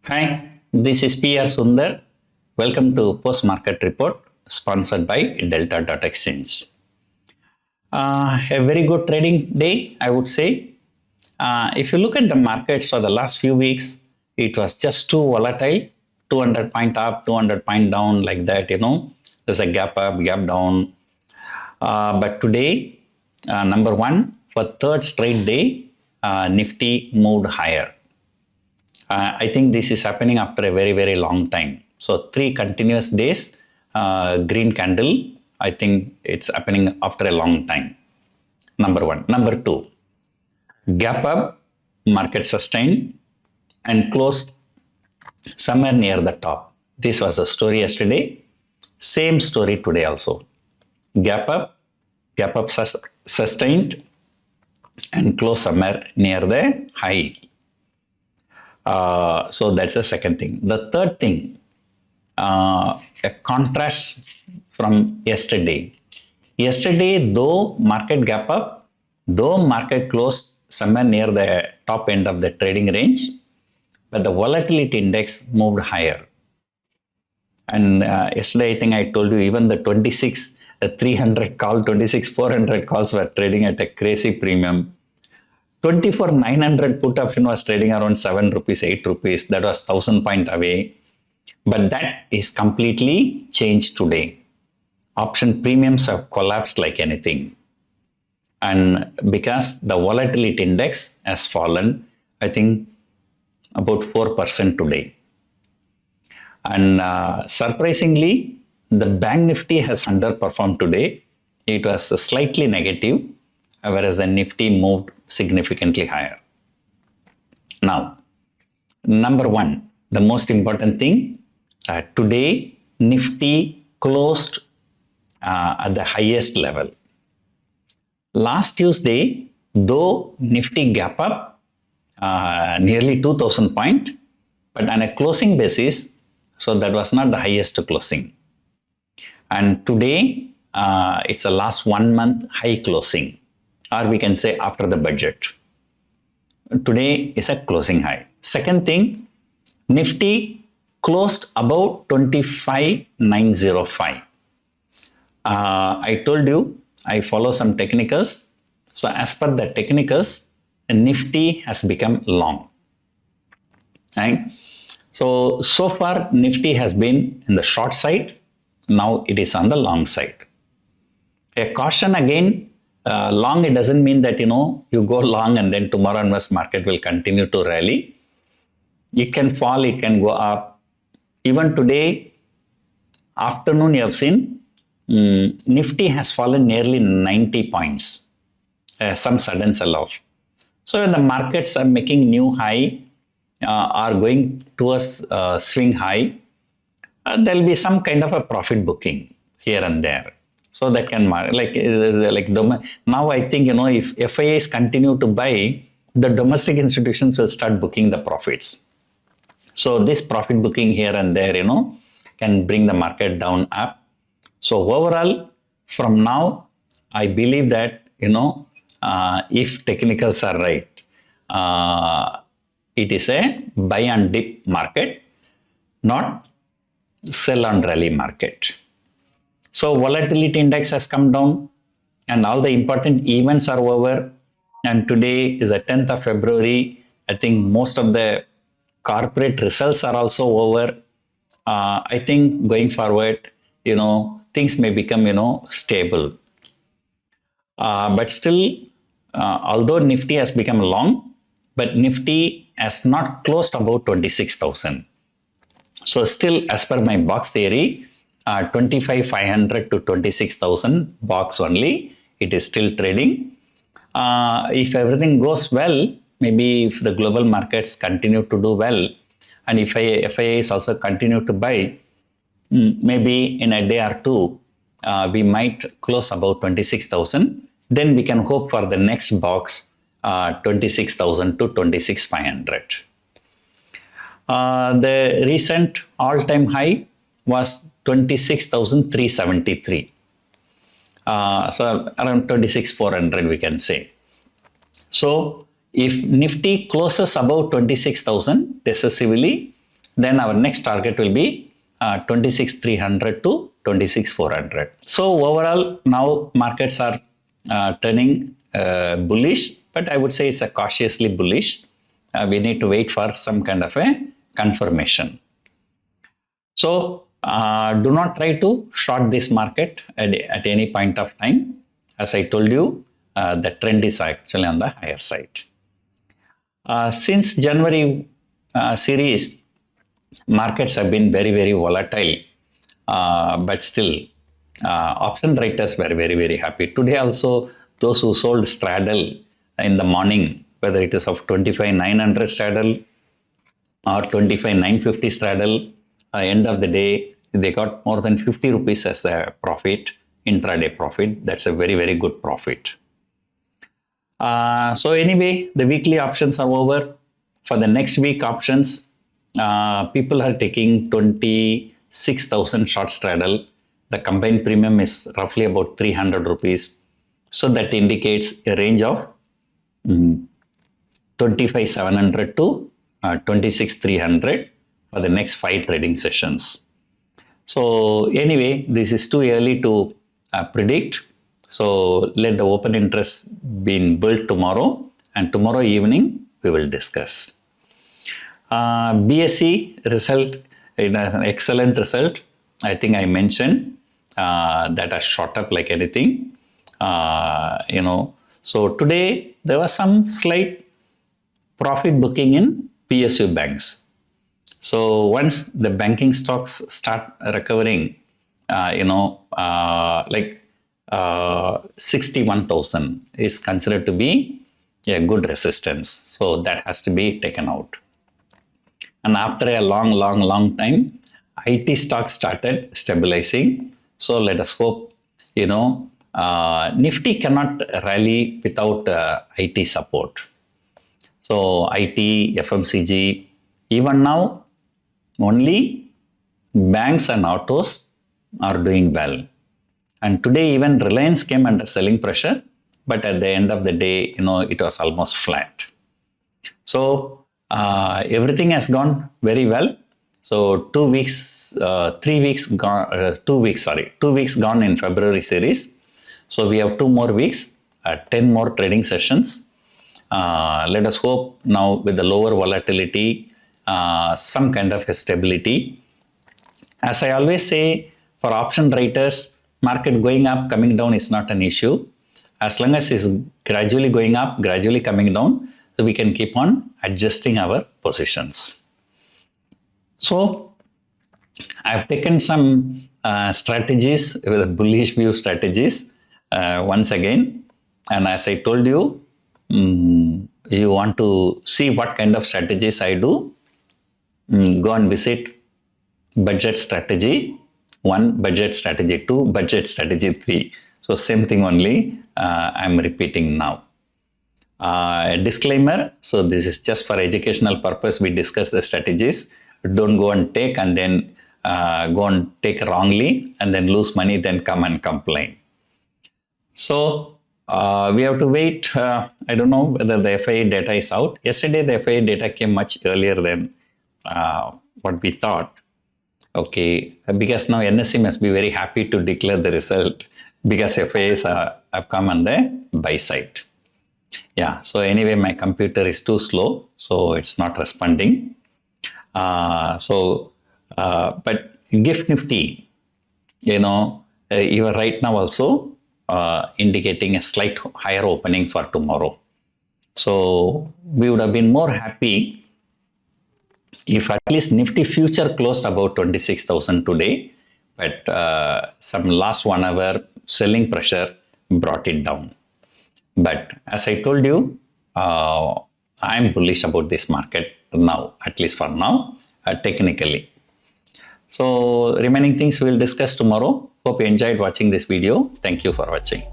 Hi, this is PR Sundar. Welcome to Post Market Report sponsored by Delta.exchange. A very good trading day, I would say. If you look at the markets for the last few weeks, it was just too volatile. 200 point up, 200 point down, like that, There's a gap up, gap down. But today, number one, for third straight day, Nifty moved higher. I think this is happening after a very, very long time. So 3 continuous days, green candle, I think it's happening after a long time. Number one. Number two, gap up, market sustained and closed somewhere near the top. This was the story yesterday. Same story today also. Gap up sustained and closed somewhere near the high. So that's the second thing. The third thing, a contrast from yesterday. Yesterday, though market gap up, though market closed somewhere near the top end of the trading range, but the volatility index moved higher. And yesterday, I think I told you even the 300 call, 400 calls were trading at a crazy premium. 24,900 put option was trading around 7 rupees, 8 rupees. That was 1,000 point away. But that is completely changed today. Option premiums have collapsed like anything. And because the volatility index has fallen, I think about 4% today. And surprisingly, the Bank Nifty has underperformed today. It was slightly negative, whereas the Nifty moved significantly higher. Now, number one, the most important thing, today Nifty closed at the highest level. Last Tuesday, though Nifty gap up nearly 2,000 point, but on a closing basis, so that was not the highest closing. And today, it's a last 1 month high closing. Or we can say after the budget. Today is a closing high. Second thing, Nifty closed above 25,905. I told you I follow some technicals. So as per the technicals, Nifty has become long. Right? So far Nifty has been in the short side. Now it is on the long side. A caution again. Long, it doesn't mean that, you go long and then tomorrow onwards market will continue to rally. It can fall, it can go up. Even today, afternoon, you have seen, Nifty has fallen nearly 90 points. Some sudden sell-off. So when the markets are making new high, are going towards swing high, there will be some kind of a profit booking here and there. So that can now I think, if FIIs continue to buy, the domestic institutions will start booking the profits. So this profit booking here and there, can bring the market down up. So overall, from now, I believe that, if technicals are right, it is a buy and dip market, not sell and rally market. So volatility index has come down and all the important events are over. And today is the 10th of February. I think most of the corporate results are also over. I think going forward, things may become, stable. But still, although Nifty has become long, but Nifty has not closed about 26,000. So still, as per my box theory, 25,500 to 26,000 box only, it is still trading. If everything goes well, maybe if the global markets continue to do well, and if FIIs also continue to buy, maybe in a day or two, we might close about 26,000. Then we can hope for the next box, 26,000 to 26,500. The recent all-time high was 26,373. So around 26,400 we can say. So if Nifty closes above 26,000 decisively, then our next target will be 26,300 to 26,400. So overall, now markets are turning bullish, but I would say it's a cautiously bullish. We need to wait for some kind of a confirmation. So do not try to short this market at any point of time. As I told you, the trend is actually on the higher side. Since January series, markets have been very, very volatile, but still option writers were very, very happy. Today also, those who sold straddle in the morning, whether it is of 25,900 straddle or 25,950 straddle, end of the day, they got more than 50 rupees as a profit, intraday profit. That's a very, very good profit. So anyway, the weekly options are over. For the next week options, people are taking 26,000 short straddle. The combined premium is roughly about 300 rupees. So that indicates a range of 25,700 to 26,300 for the next 5 trading sessions. So anyway, this is too early to predict. So let the open interest be built tomorrow, and tomorrow evening we will discuss. BSE result, it has an excellent result. I think I mentioned that has shot up like anything. So today there was some slight profit booking in PSU banks. So once the banking stocks start recovering, 61,000 is considered to be a good resistance. So that has to be taken out. And after a long time, IT stocks started stabilizing. So let us hope, Nifty cannot rally without IT support. So IT, FMCG, even now, only banks and autos are doing well. And today even Reliance came under selling pressure, but at the end of the day, it was almost flat. So everything has gone very well. So 2 weeks gone in February series. So we have 2 more weeks, 10 more trading sessions. Let us hope now with the lower volatility, some kind of a stability. As I always say, for option writers, market going up, coming down is not an issue. As long as it's gradually going up, gradually coming down, so we can keep on adjusting our positions. So I've taken some strategies, with bullish view strategies, once again. And as I told you, you want to see what kind of strategies I do, go and visit budget strategy 1, budget strategy 2, budget strategy 3. So same thing only I'm repeating now. A disclaimer, so this is just for educational purpose. We discuss the strategies. Don't go and take and then go and take wrongly and then lose money, then come and complain. So we have to wait. I don't know whether the FII data is out. Yesterday, the FII data came much earlier than what we thought. Okay, because now NSE must be very happy to declare the result because FIIs have come on the buy side. Yeah, so anyway, my computer is too slow, so it's not responding. But GIFT Nifty, even right now also indicating a slight higher opening for tomorrow. So we would have been more happy if at least Nifty future closed about 26,000 today, but some last 1 hour selling pressure brought it down. But as I told you, I'm bullish about this market now, at least for now, technically. So remaining things we'll discuss tomorrow. Hope you enjoyed watching this video. Thank you for watching.